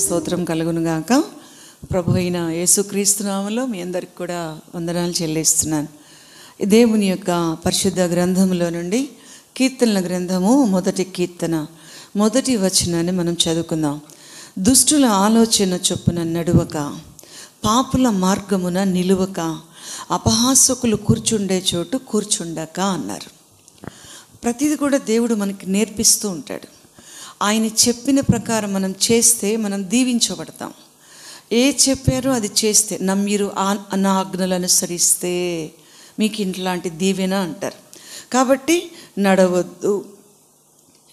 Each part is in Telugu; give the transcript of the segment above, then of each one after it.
స్తోత్రం కలుగును గాక. ప్రభు అయిన యేసుక్రీస్తు నామములో మీ అందరికి కూడా వందనాలు చెల్లిస్తున్నాను. దేవుని యొక్క పరిశుద్ధ గ్రంథంలో నుండి కీర్తనల గ్రంథము 1వ కీర్తన 1వ వచనాన్ని మనం చదువుకుందాం. దుష్టుల ఆలోచన చొప్పున నడువక, పాపుల మార్గమున నిలువక, అపహాసకులు కూర్చుండే చోటు కూర్చుండక అన్నారు. ప్రతిదీ కూడా దేవుడు మనకి నేర్పిస్తూ ఉంటాడు. ఆయన చెప్పిన ప్రకారం మనం చేస్తే మనం దీవించబడతాం. ఏ చెప్పారో అది చేస్తే, మీరు నా ఆజ్ఞలు అనుసరిస్తే మీకు ఇంట్లాంటి దీవెన అంటారు. కాబట్టి నడవద్దు,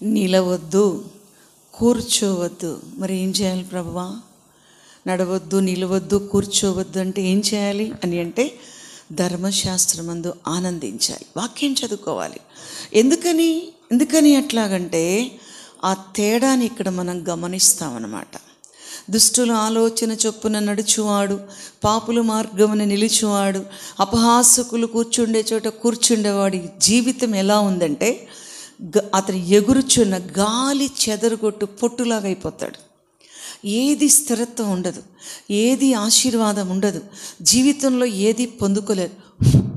నిలవద్దు, కూర్చోవద్దు. మరి ఏం చేయాలి ప్రభువా? నడవద్దు, నిలవద్దు, కూర్చోవద్దు అంటే ఏం చేయాలి అని అంటే ధర్మశాస్త్రమందు ఆనందించాలి, వాక్యం చదువుకోవాలి. ఎందుకని అట్లాగంటే ఆ తేడాని ఇక్కడ మనం గమనిస్తామన్నమాట. దుష్టుల ఆలోచన చొప్పున నడుచువాడు, పాపుల మార్గమున నిలుచువాడు, అపహాసకులు కూర్చుండే చోట కూర్చుండేవాడి జీవితం ఎలా ఉందంటే అతను ఎగురుచున్న గాలి చెదరగొట్టు పొట్టులాగా అయిపోతాడు. ఏది స్థిరత్వం ఉండదు, ఏది ఆశీర్వాదం ఉండదు, జీవితంలో ఏది పొందుకోలేరు.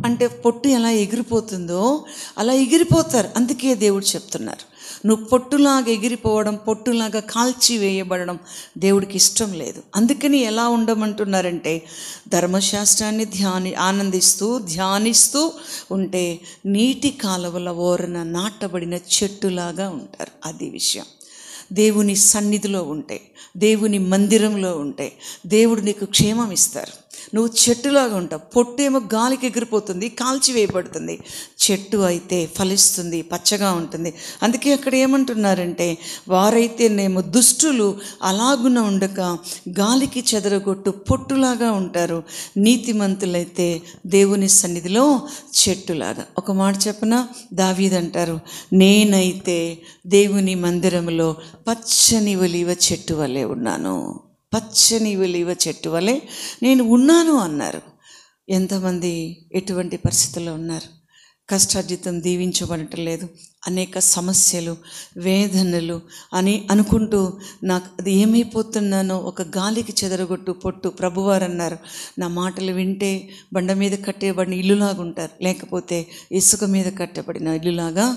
అంటే పొట్టు ఎలా ఎగిరిపోతుందో అలా ఎగిరిపోతారు. అందుకే దేవుడు చెప్తున్నారు, నువ్వు పొట్టులాగా ఎగిరిపోవడం, పొట్టులాగా కాల్చివేయబడడం దేవుడికి ఇష్టం లేదు. అందుకని ఎలా ఉండమంటున్నారంటే ధర్మశాస్త్రాన్ని ఆనందిస్తూ ధ్యానిస్తూ ఉంటే నీటి కాలువల ఓరన నాటబడిన చెట్టులాగా ఉంటారు. అది విషయం. దేవుని సన్నిధిలో ఉంటే, దేవుని మందిరంలో ఉంటే దేవుడు నీకు క్షేమం ఇస్తారు. నువ్వు చెట్టులాగా ఉంటావు. పొట్టు ఏమో గాలికి ఎగిరిపోతుంది, కాల్చివేయబడుతుంది. చెట్టు అయితే ఫలిస్తుంది, పచ్చగా ఉంటుంది. అందుకే అక్కడ ఏమంటున్నారంటే వారైతేనేమో దుష్టులు అలాగున ఉండక గాలికి చెదరగొట్టు పొట్టులాగా ఉంటారు, నీతిమంతులైతే దేవుని సన్నిధిలో చెట్టులాగా. ఒక మాట చెప్పనా, దావీదు అంటారు, నేనైతే దేవుని మందిరంలో పచ్చని ఒలీవ చెట్టు వలె ఉన్నాను, పచ్చని ఒలీవ చెట్టు వలె నేను ఉన్నాను అన్నారు. ఎంతమంది ఎటువంటి పరిస్థితుల్లో ఉన్నారు? కష్టార్జితం దీవించబడటం లేదు, అనేక సమస్యలు, వేదనలు అని అనుకుంటూ నాకు అది ఏమైపోతున్నానో, ఒక గాలికి చెదరగొట్టు పొట్టు. ప్రభువారు అన్నారు, నా మాటలు వింటే బండ మీద కట్టేబడిన ఇల్లులాగా ఉంటారు, లేకపోతే ఇసుక మీద కట్టబడిన ఇల్లులాగా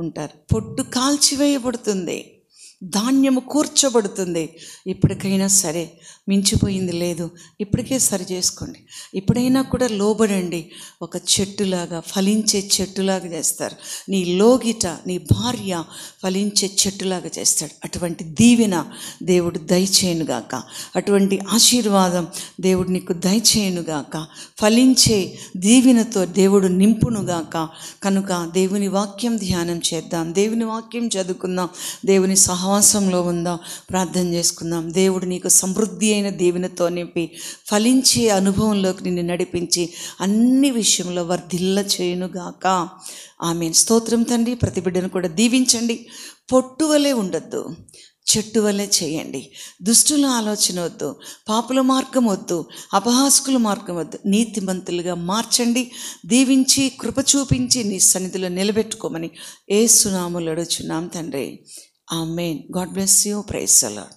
ఉంటారు. పొట్టు కాల్చివేయబడుతుంది, ధాన్యము కూర్చోబడుతుంది. ఇప్పటికైనా సరే, మించిపోయింది లేదు, ఇప్పటికే సరి చేసుకోండి. ఇప్పుడైనా కూడా లోబడండి. ఒక చెట్టులాగా, ఫలించే చెట్టులాగా చేస్తారు. నీ లోగిట నీ భార్య ఫలించే చెట్టులాగా చేస్తాడు. అటువంటి దీవెన దేవుడు దయచేయునుగాక, అటువంటి ఆశీర్వాదం దేవుడు నీకు దయచేయునుగాక. ఫలించే దీవెనతో దేవుడు నింపునుగాక. కనుక దేవుని వాక్యం ధ్యానం చేద్దాం, దేవుని వాక్యం చదువుకుందాం, దేవుని సహవాసంలో ఉందాం, ప్రార్థన చేసుకుందాం. దేవుడు నీకు సమృద్ధి అయిన దీవెనతో నింపి ఫలించే అనుభవంలోకి నిన్ను నడిపించి అన్ని విషయంలో వర్ధిల్ల చేయునుగాక. ఆమేన్. స్తోత్రం తండ్రి. ప్రతి బిడ్డను కూడా దీవించండి. పొట్టు వలె ఉండొద్దు, చెట్టు వలె చేయండి. దుష్టుల ఆలోచన వద్దు, పాపుల మార్గం వద్దు, అపహాసకుల మార్గం వద్దు, నీతిమంతులుగా మార్చండి. దీవించి కృప చూపించి నీ సన్నిధిలో నిలబెట్టుకోమని యేసు నామములో అడుగుచున్నాం తండ్రి. ఆమేన్. God bless you. Praise the lord.